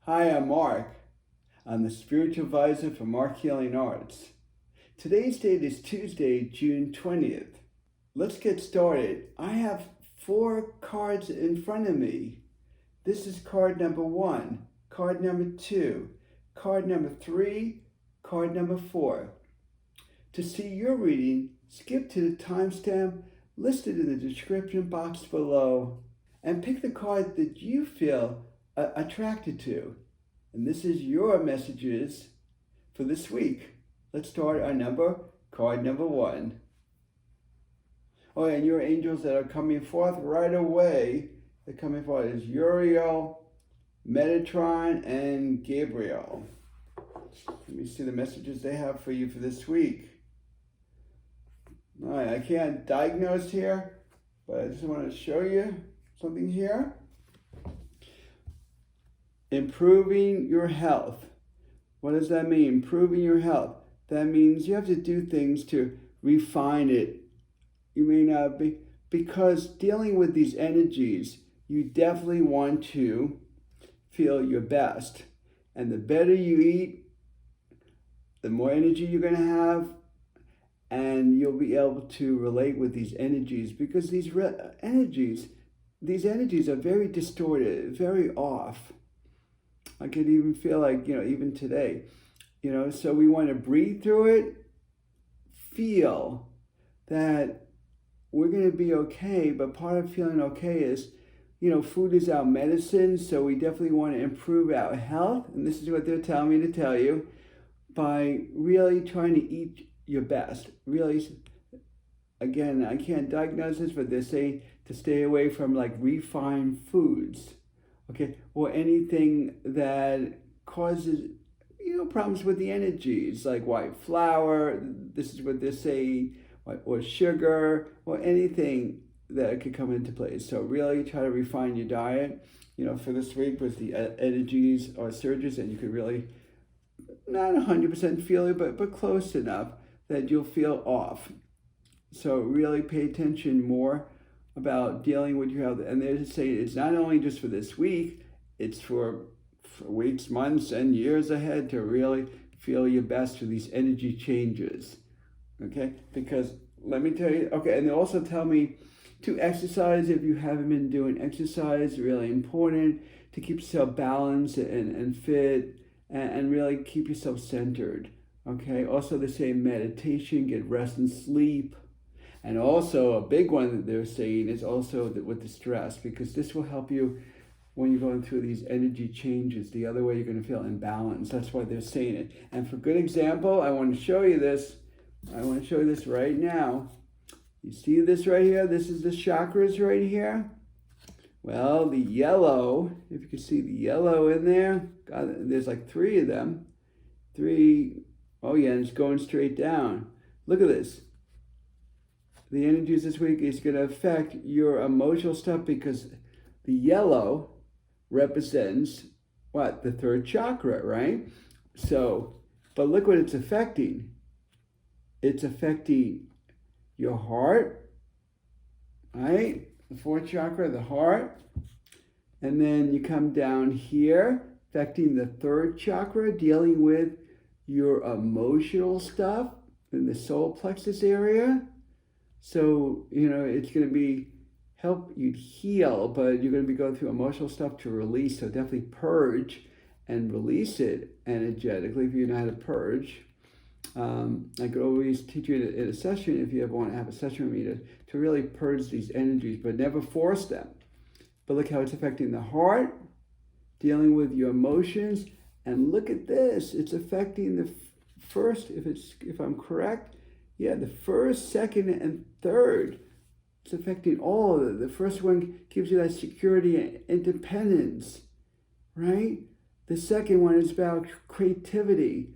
Hi, I'm Mark. I'm the spiritual advisor for Marc Healing Arts. Today's date is Tuesday, June 20th. Let's get started. I have 4 cards in front of me. This is card number 1, card number 2, card number 3, card number 4. To see your reading, skip to the timestamp listed in the description box below and pick the card that you feel attracted to. And this is your messages for this week. Let's start our card number 1. Oh, and your angels that are coming forth right away, they're coming forth is Uriel, Metatron, and Gabriel. Let me see the messages they have for you for this week. All right, I can't diagnose here, but I just want to show you something here. Improving your health. What does that mean? Improving your health. That means you have to do things to refine it. You may not be, because dealing with these energies, you definitely want to feel your best. And the better you eat, the more energy you're going to have, and you'll be able to relate with these energies, because these energies are very distorted, very off. I could even feel like, even today, so we want to breathe through it, feel that we're going to be okay, but part of feeling okay is, food is our medicine, so we definitely want to improve our health, and this is what they're telling me to tell you, by really trying to eat your best. Really, again, I can't diagnose this, but they're saying to stay away from like refined foods. Okay, or anything that causes, problems with the energies, like white flour, this is what they're saying, or sugar, or anything that could come into place. So really try to refine your diet, for this week with the energies or surges, and you could really, not 100% feel it, but close enough that you'll feel off. So really pay attention more about dealing with your health. And they're just saying it's not only just for this week, it's for weeks, months, and years ahead to really feel your best for these energy changes. Okay? Because let me tell you, okay, and they also tell me to exercise if you haven't been doing exercise, really important to keep yourself balanced and fit and really keep yourself centered. Okay? Also, they say meditation, get rest and sleep. And also a big one that they're saying is also with the stress, because this will help you when you're going through these energy changes. The other way you're going to feel imbalanced. That's why they're saying it. And for good example, I want to show you this. I want to show you this right now. You see this right here? This is the chakras right here. Well, the yellow, if you can see the yellow in there, God, there's like 3 of them. 3, oh yeah, and it's going straight down. Look at this. The energies this week is going to affect your emotional stuff, because the yellow represents what? The 3rd chakra, right? So, but look what it's affecting. It's affecting your heart, right? The 4th chakra, the heart. And then you come down here, affecting the 3rd chakra, dealing with your emotional stuff in the solar plexus area. So, it's going to help you heal, but you're going to be going through emotional stuff to release. So definitely purge and release it energetically if you know how to purge. I could always teach you in a session, if you ever want to have a session with me, to really purge these energies, but never force them. But look how it's affecting the heart, dealing with your emotions. And look at this. It's affecting the first, if I'm correct, yeah, the 1st, 2nd, and 3rd. It's affecting all of it. The first one gives you that security and independence, right? The second one is about creativity.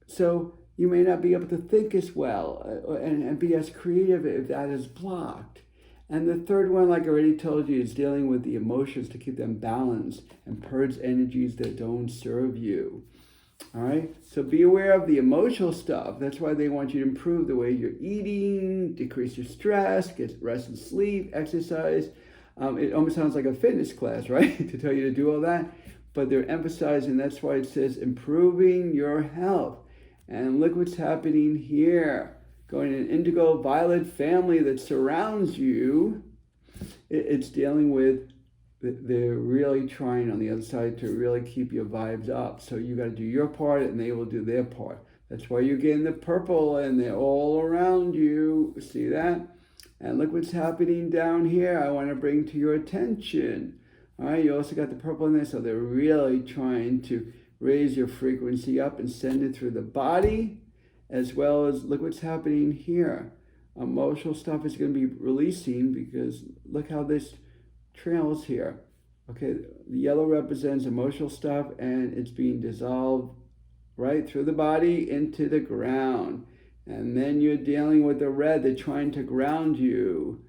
So you may not be able to think as well and be as creative if that is blocked. And the 3rd one, like I already told you, is dealing with the emotions to keep them balanced and purge energies that don't serve you. All right, so be aware of the emotional stuff. That's why they want you to improve the way you're eating, decrease your stress, get rest and sleep, exercise. It almost sounds like a fitness class, right? To tell you to do all that. but they're emphasizing, that's why it says improving your health. And look what's happening here. Going in indigo violet family that surrounds you, it's dealing with, they're really trying on the other side to really keep your vibes up. So you got to do your part and they will do their part. That's why you're getting the purple and they're all around you. See that? And look what's happening down here. I want to bring to your attention. All right, you also got the purple in there. So they're really trying to raise your frequency up and send it through the body, as well as look what's happening here. Emotional stuff is going to be releasing, because look how this trails here. Okay, the yellow represents emotional stuff, and it's being dissolved right through the body into the ground. And then you're dealing with the red. They're trying to ground you.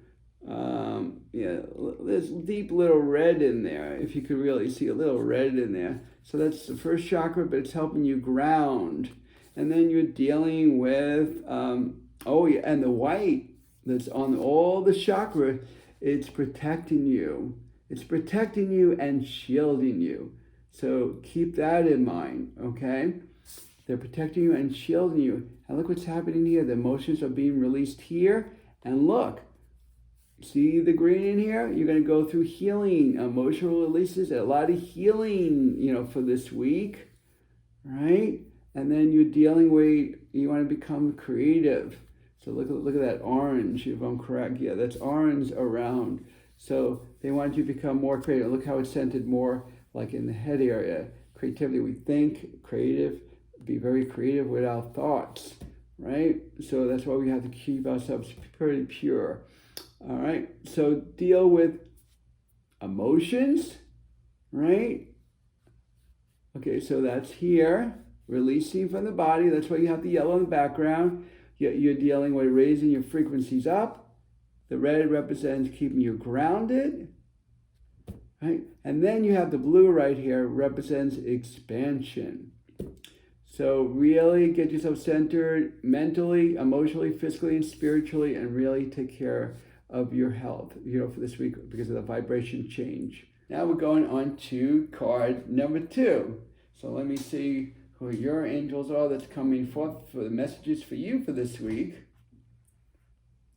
Yeah, there's deep little red in there, if you could really see a little red in there. So that's the first chakra, but it's helping you ground. And then you're dealing with, oh yeah, and the white that's on all the chakra, it's protecting you. It's protecting you and shielding you. So keep that in mind, okay? They're protecting you and shielding you. And look what's happening here. The emotions are being released here. And look, see the green in here? You're going to go through healing, emotional releases, a lot of healing, for this week, right? And then you're dealing with, you want to become creative. So look at that orange, if I'm correct. Yeah, that's orange around. So they want you to become more creative. Look how it's centered more like in the head area. Creativity, we think, creative, be very creative with our thoughts, right? So that's why we have to keep ourselves pretty pure. All right, so deal with emotions, right? Okay, so that's here, releasing from the body. That's why you have the yellow in the background. You're dealing with raising your frequencies up. The red represents keeping you grounded, right? And then you have the blue right here, represents expansion. So really get yourself centered mentally, emotionally, physically, and spiritually, and really take care of your health, for this week, because of the vibration change. Now we're going on to card number 2. So let me see who your angels are that's coming forth for the messages for you for this week.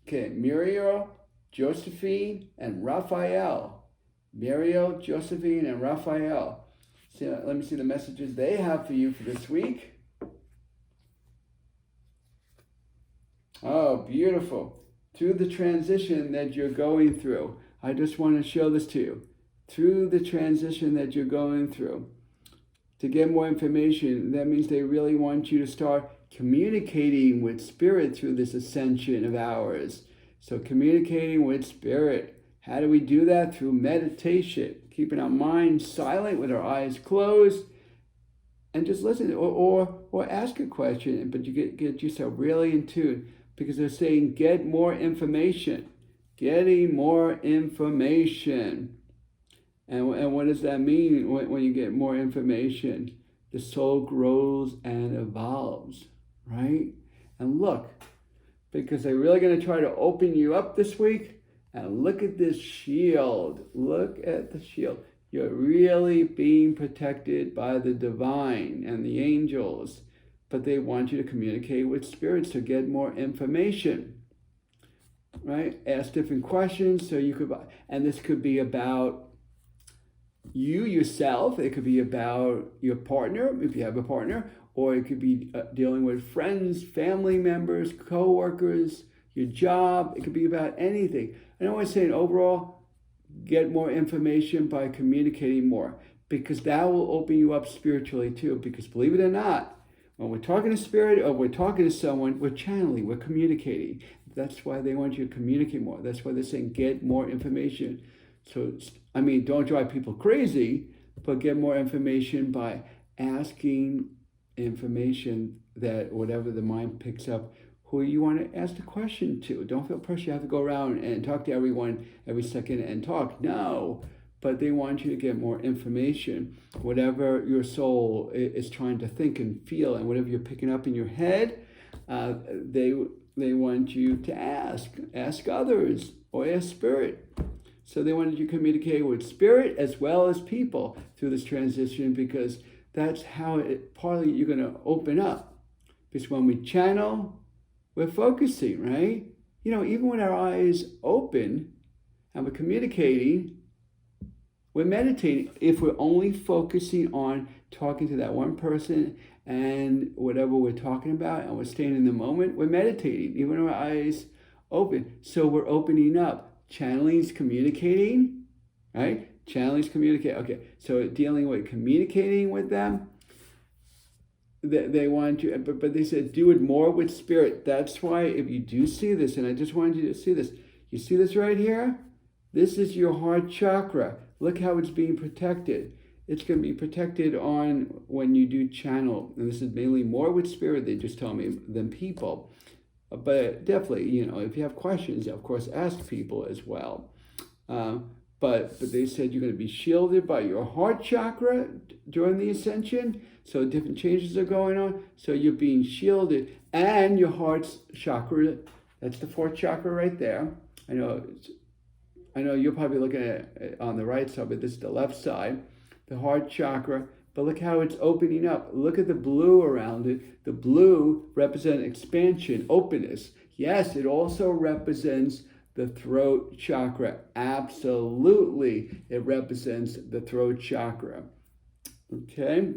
Okay, Muriel, Josephine, and Raphael. Muriel, Josephine, and Raphael. So let me see the messages they have for you for this week. Oh, beautiful. Through the transition that you're going through. I just want to show this to you. Through the transition that you're going through. To get more information, that means they really want you to start communicating with spirit through this ascension of ours. So communicating with spirit. How do we do that? Through meditation. Keeping our mind silent with our eyes closed. And just listen or ask a question, but you get yourself really in tune. Because they're saying get more information. Getting more information. And what does that mean when you get more information? The soul grows and evolves, right? And look, because they're really going to try to open you up this week. And look at this shield. Look at the shield. You're really being protected by the divine and the angels. But they want you to communicate with spirits to get more information, right? Ask different questions so you could, and this could be about you yourself. It could be about your partner, if you have a partner, or it could be dealing with friends, family members, co-workers, your job. It could be about anything. And I'm always saying overall, get more information by communicating more, because that will open you up spiritually too. Because believe it or not, when we're talking to spirit or we're talking to someone, we're channeling, we're communicating. That's why they want you to communicate more. That's why they're saying get more information. So, don't drive people crazy, but get more information by asking information that whatever the mind picks up, who you want to ask the question to. Don't feel pressure you have to go around and talk to everyone every second and talk. No. But they want you to get more information. Whatever your soul is trying to think and feel, and whatever you're picking up in your head, they want you to ask others or ask spirit. So they wanted you to communicate with spirit as well as people through this transition, because that's how partly you're going to open up. Because when we channel, we're focusing, right? Even when our eyes open and we're communicating, we're meditating. If we're only focusing on talking to that one person and whatever we're talking about, and we're staying in the moment, we're meditating, even when our eyes open. So we're opening up. Channeling is communicating, right? Channeling is communicate. Okay, so dealing with communicating with them, they want you, but they said do it more with spirit. That's why if you do see this, and I just wanted you to see this, you see this right here? This is your heart chakra. Look how it's being protected. It's going to be protected on when you do channel. And this is mainly more with spirit, they just tell me, than people. But definitely, if you have questions, of course, ask people as well. But they said you're going to be shielded by your heart chakra during the ascension. So different changes are going on. So you're being shielded. And your heart's chakra, that's the fourth chakra right there. I know you're probably looking at it on the right side, but this is the left side, the heart chakra. But look how it's opening up. Look at the blue around it. The blue represents expansion, openness. Yes, it also represents the throat chakra. Absolutely, it represents the throat chakra. Okay?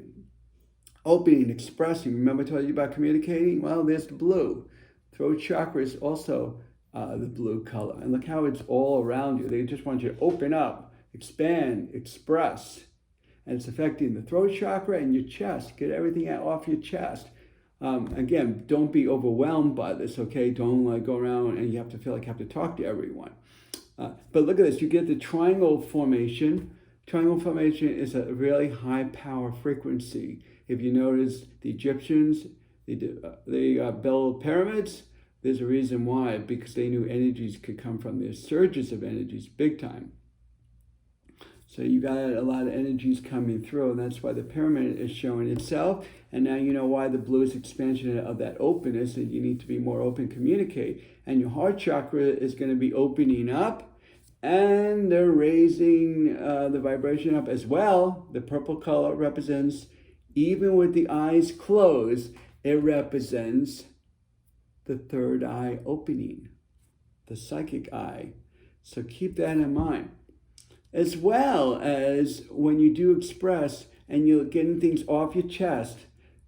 Opening, expressing. Remember I told you about communicating? Well, there's the blue. Throat chakra is also the blue color. And look how it's all around you. They just want you to open up, expand, express. And it's affecting the throat chakra and your chest. Get everything off your chest. Again, don't be overwhelmed by this, okay? Don't go around and you have to feel like you have to talk to everyone. But look at this. You get the triangle formation. Triangle formation is a really high power frequency. If you notice the Egyptians, they built pyramids. There's a reason why, because they knew energies could come from there. Surges of energies, big time. So you got a lot of energies coming through, and that's why the pyramid is showing itself. And now you know why the blue is expansion of that openness, and you need to be more open, communicate. And your heart chakra is going to be opening up, and they're raising the vibration up as well. The purple color represents, even with the eyes closed, it represents the third eye opening, the psychic eye. So keep that in mind. As well as when you do express and you're getting things off your chest,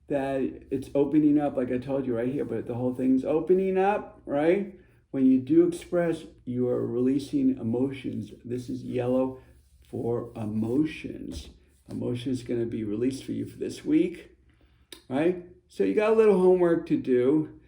that it's opening up, like I told you right here, but the whole thing's opening up, right? When you do express, you are releasing emotions. This is yellow for emotions. Emotions is going to be released for you for this week, right? So you got a little homework to do.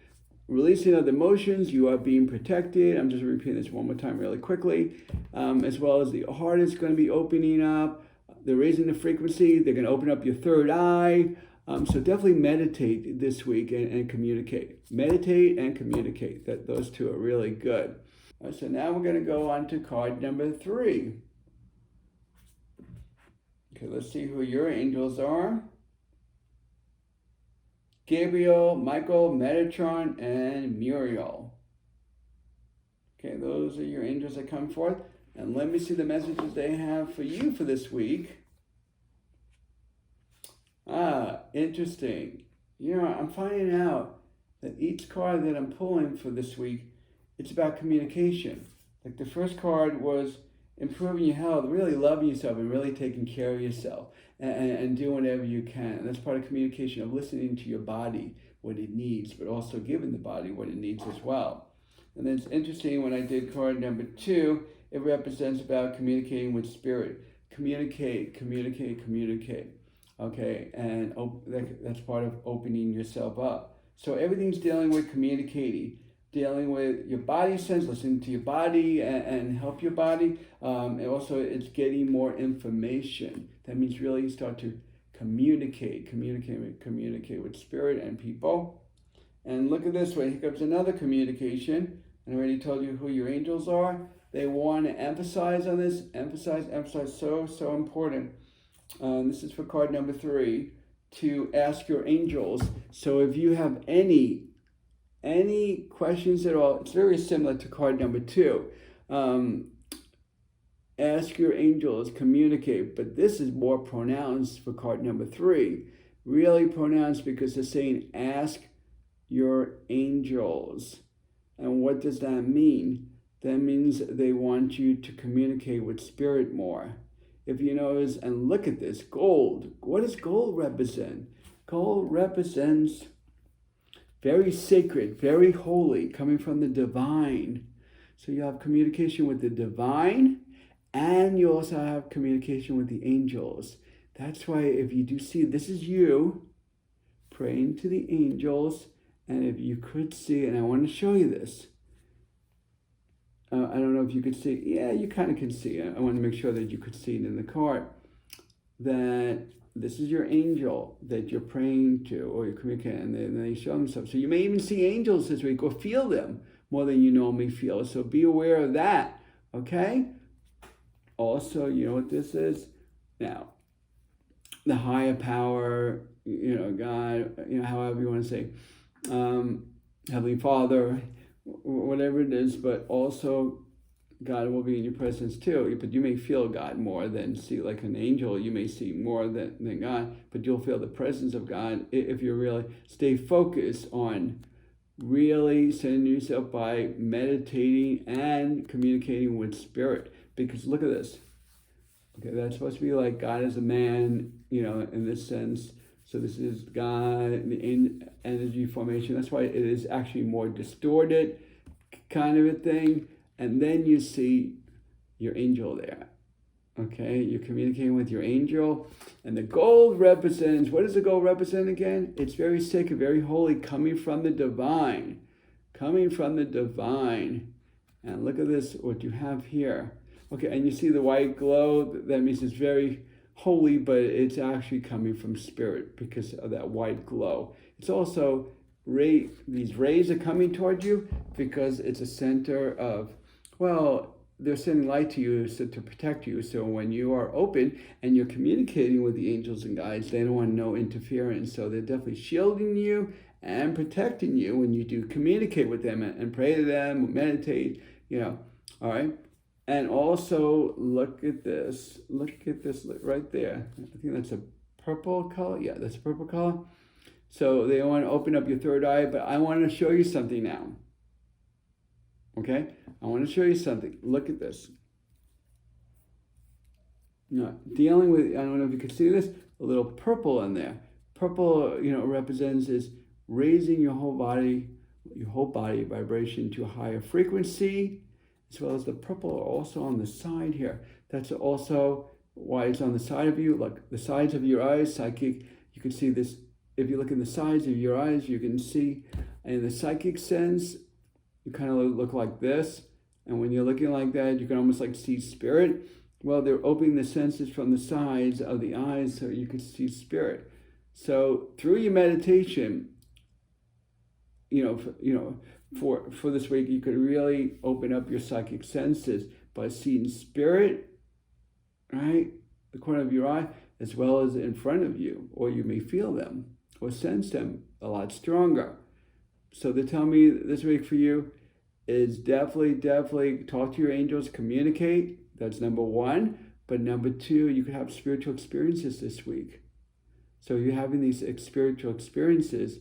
Releasing of the emotions, you are being protected. I'm just repeating this one more time really quickly. As well as the heart is going to be opening up. They're raising the frequency. They're going to open up your third eye. So definitely meditate this week and communicate. Meditate and communicate. Those two are really good. All right, so now we're going to go on to card number 3. Okay, let's see who your angels are. Gabriel, Michael, Metatron, and Muriel. Okay, those are your angels that come forth. And let me see the messages they have for you for this week. Interesting. I'm finding out that each card that I'm pulling for this week, it's about communication. Like the first card was improving your health, really loving yourself and really taking care of yourself. And do whatever you can. And that's part of communication, of listening to your body, what it needs, but also giving the body what it needs as well. And then it's interesting, when I did card number 2, it represents about communicating with spirit. Communicate. Okay, and that's part of opening yourself up. So everything's dealing with communicating. Dealing with your body sense, listening to your body and help your body. And also it's getting more information. That means really start to communicate with spirit and people. And look at this way, here comes another communication. And I already told you who your angels are. They want to emphasize on this, emphasize, so important. This is for card number 3, to ask your angels. So if you have any questions at all, it's very similar to card number 2. ask your angels, communicate. But this is more pronounced for card number 3. Really pronounced because they're saying ask your angels. And what does that mean? That means they want you to communicate with spirit more. If you notice, and look at this, gold. What does gold represent? Gold represents very sacred, very holy, coming from the divine. So you have communication with the divine, and you also have communication with the angels. That's why if you do see, this is you praying to the angels, and if you could see, and I want to show you this. I don't know if you could see. Yeah, you kind of can see it. I want to make sure that you could see it in the card. That this is your angel that you're praying to or you're communicating, and then they show themselves. So you may even see angels this week or feel them more than you normally feel. So be aware of that, okay? Also, you know what this is? Now, the higher power, God, however you want to say, Heavenly Father, whatever it is, but also God will be in your presence too. But you may feel God more than see like an angel. You may see more than God, but you'll feel the presence of God if you really stay focused on really centering yourself by meditating and communicating with spirit. Because look at this. Okay, that's supposed to be like God is a man, in this sense. So this is God, the energy formation. That's why it is actually more distorted kind of a thing. And then you see your angel there. Okay, you're communicating with your angel. And the gold represents, what does the gold represent again? It's very sacred, very holy, coming from the divine. Coming from the divine. And look at this, what you have here. Okay, and you see the white glow. That means it's very holy, but it's actually coming from spirit because of that white glow. It's also these rays are coming toward you because it's a center of, they're sending light to you to protect you. So when you are open and you're communicating with the angels and guides, they don't want no interference. So they're definitely shielding you and protecting you when you do communicate with them and pray to them, meditate, all right? And also, look at this. Look at this right there. I think that's a purple color. Yeah, that's a purple color. So they want to open up your third eye, but I want to show you something now. Okay? I want to show you something. Look at this. Dealing with, I don't know if you can see this, a little purple in there. Purple, represents is raising your whole body vibration to a higher frequency, as well as the purple also on the side here. That's also why it's on the side of you, like the sides of your eyes, psychic. You can see this, if you look in the sides of your eyes, you can see in the psychic sense, you kind of look like this. And when you're looking like that, you can almost like see spirit. Well, they're opening the senses from the sides of the eyes so you can see spirit. So through your meditation, for this week, you could really open up your psychic senses by seeing spirit, right? The corner of your eye, as well as in front of you, or you may feel them or sense them a lot stronger. So they tell me this week for you is definitely talk to your angels, communicate. That's number 1. But number 2, you could have spiritual experiences this week. So you're having these spiritual experiences.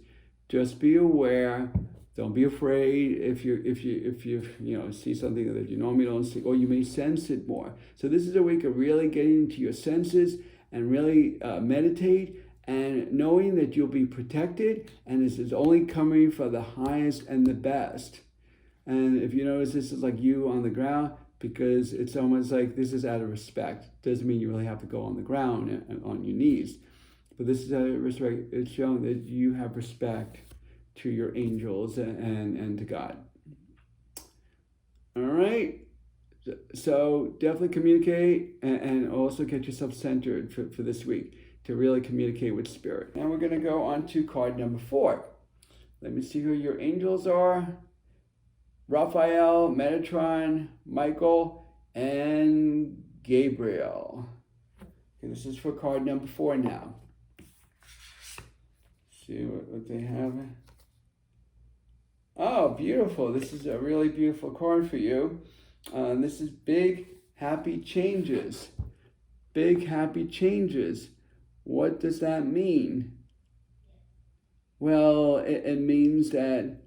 Just be aware. Don't be afraid if you see something that you normally don't see, or you may sense it more. So this is a week of really getting into your senses and really meditate and knowing that you'll be protected, and this is only coming for the highest and the best. And if you notice, this is like you on the ground, because it's almost like this is out of respect. Doesn't mean you really have to go on the ground and on your knees, but this is out of respect. It's showing that you have respect to your angels and to God. All right. So definitely communicate and also get yourself centered for this week to really communicate with spirit. Now we're going to go on to card number 4. Let me see who your angels are. Raphael, Metatron, Michael, and Gabriel. Okay, this is for card number 4 now. See what they have. Oh, beautiful. This is a really beautiful card for you. This is big happy changes. Big happy changes. What does that mean? Well, it means that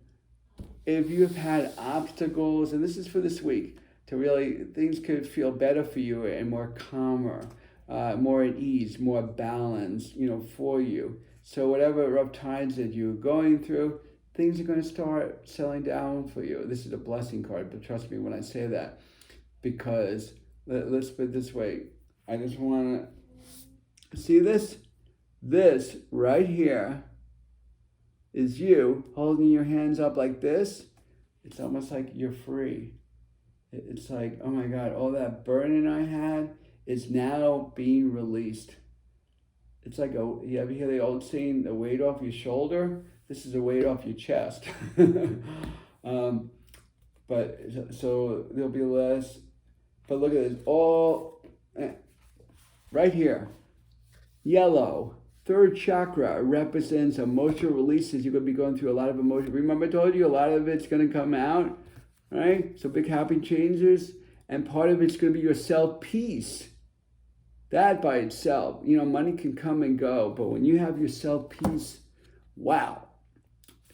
if you've had obstacles, and this is for this week, to really, things could feel better for you and more calmer, more at ease, more balanced, for you. So whatever rough times that you're going through, things are going to start settling down for you. This is a blessing card, but trust me when I say that, because let's put it this way. I just want to see this. This right here is you holding your hands up like this. It's almost like you're free. It's like, oh my God, all that burden I had is now being released. It's like, you ever hear the old saying, the weight off your shoulder? This is a weight off your chest. But so there'll be less. But look at this, all right here. Yellow, third chakra, represents emotional releases. You're going to be going through a lot of emotion. Remember I told you a lot of it's going to come out, right? So big happy changes. And part of it's going to be your self-peace. That by itself, money can come and go. But when you have your self-peace, wow,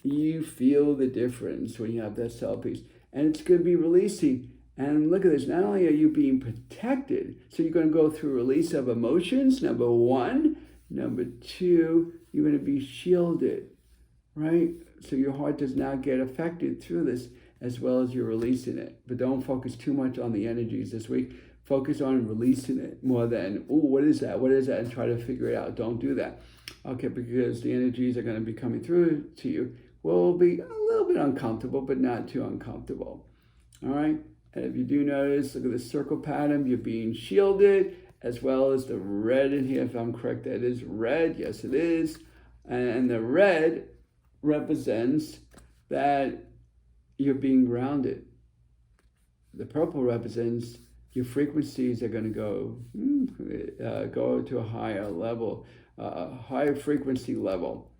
you feel the difference when you have that self-peace. And it's going to be releasing. And look at this, not only are you being protected, so you're going to go through release of emotions, number one. Number two, you're going to be shielded, right? So your heart does not get affected through this, as well as you're releasing it. But don't focus too much on the energies this week. Focus on releasing it more than, what is that? What is that? And try to figure it out. Don't do that. Okay, because the energies are going to be coming through to you. Will be a little bit uncomfortable, but not too uncomfortable. All right? And if you do notice, look at the circle pattern. You're being shielded, as well as the red in here. If I'm correct, that is red. Yes, it is. And the red represents that you're being grounded. The purple represents your frequencies are going to go to a higher level, higher frequency level.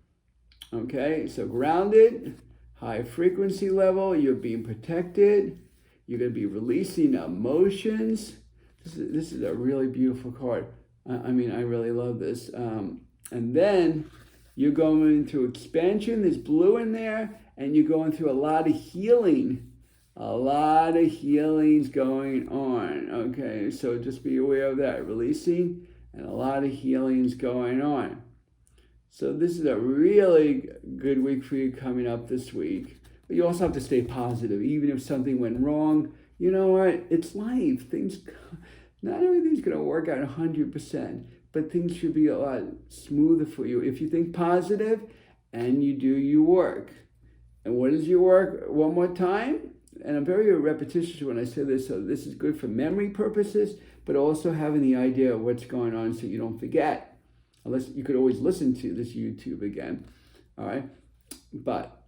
Okay, so grounded, high frequency level, you're being protected. You're going to be releasing emotions. This is a really beautiful card. I mean, I really love this. And then you're going through expansion. There's blue in there. And you're going through a lot of healing. A lot of healing's going on. Okay, so just be aware of that. Releasing and a lot of healing's going on. So this is a really good week for you coming up this week. But you also have to stay positive. Even if something went wrong, you know what? It's life. Not everything's going to work out 100%, but things should be a lot smoother for you if you think positive and you do your work. And what is your work? One more time. And I'm very repetitious when I say this, so this is good for memory purposes, but also having the idea of what's going on so you don't forget. Unless you could always listen to this YouTube again. All right. But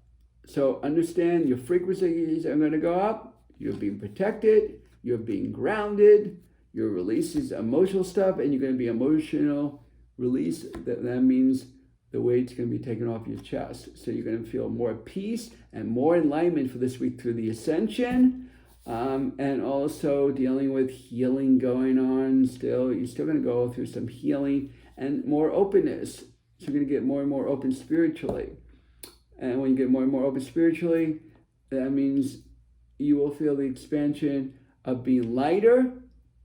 so understand your frequencies are going to go up. You're being protected. You're being grounded. Your release is emotional stuff, and you're going to be emotional release. That means the weight's going to be taken off your chest. So you're going to feel more peace and more enlightenment for this week through the ascension. And also dealing with healing going on still. You're still going to go through some healing and more openness. So you're going to get more and more open spiritually. And when you get more and more open spiritually, that means you will feel the expansion of being lighter,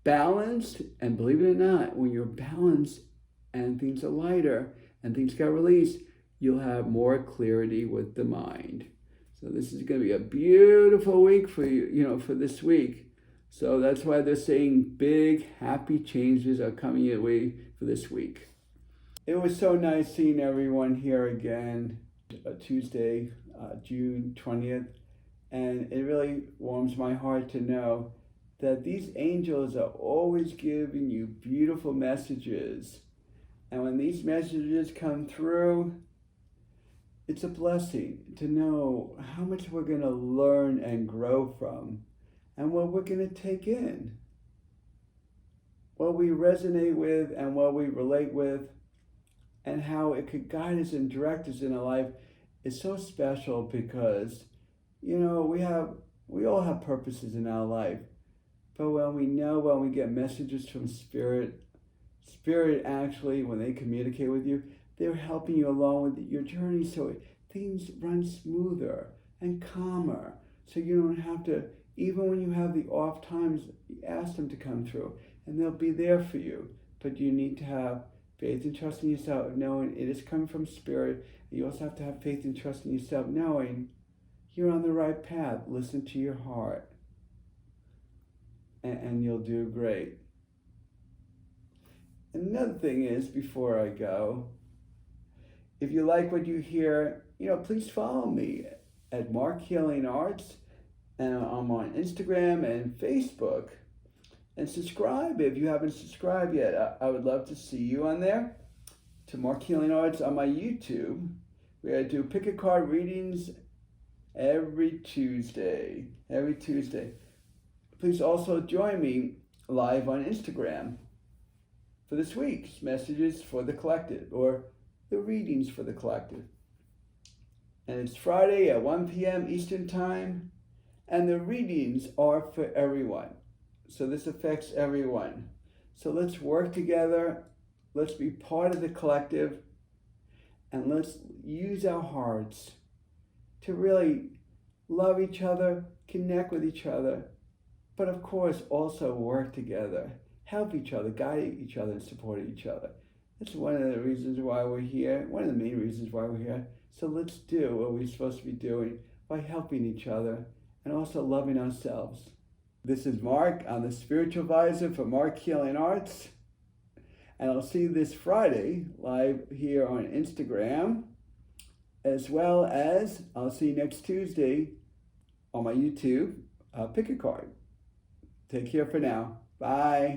balanced, and believe it or not, when you're balanced and things are lighter and things get released, you'll have more clarity with the mind. So this is going to be a beautiful week for you, for this week. So that's why they're saying big, happy changes are coming your way for this week. It was so nice seeing everyone here again, Tuesday, June 20th. And it really warms my heart to know that these angels are always giving you beautiful messages. And when these messages come through, it's a blessing to know how much we're going to learn and grow from and what we're going to take in. What we resonate with and what we relate with and how it could guide us and direct us in our life is so special because, we all have purposes in our life. But when we get messages from Spirit, Spirit actually, when they communicate with you, they're helping you along with your journey so things run smoother and calmer. So you don't have to, even when you have the off times, ask them to come through and they'll be there for you. But you need to have faith and trust in yourself, knowing it is coming from Spirit. You also have to have faith and trust in yourself, knowing you're on the right path. Listen to your heart and you'll do great. Another thing is, before I go, if you like what you hear, please follow me at Marc Healing Arts, and I'm on Instagram and Facebook. And subscribe if you haven't subscribed yet. I would love to see you on there. To Marc Healing Arts on my YouTube, where I do pick a card readings every Tuesday. Please also join me live on Instagram for this week's messages for the collective, or the readings for the collective. And it's Friday at 1 p.m. Eastern Time, and the readings are for everyone. So this affects everyone. So let's work together, let's be part of the collective, and let's use our hearts to really love each other, connect with each other, but of course also work together, help each other, guide each other, and support each other. That's one of the reasons why we're here, one of the main reasons why we're here. So let's do what we're supposed to be doing by helping each other and also loving ourselves. This is Marc. I'm the spiritual advisor for Marc Healing Arts. And I'll see you this Friday live here on Instagram, as well as I'll see you next Tuesday on my YouTube. Pick a card. Take care for now. Bye.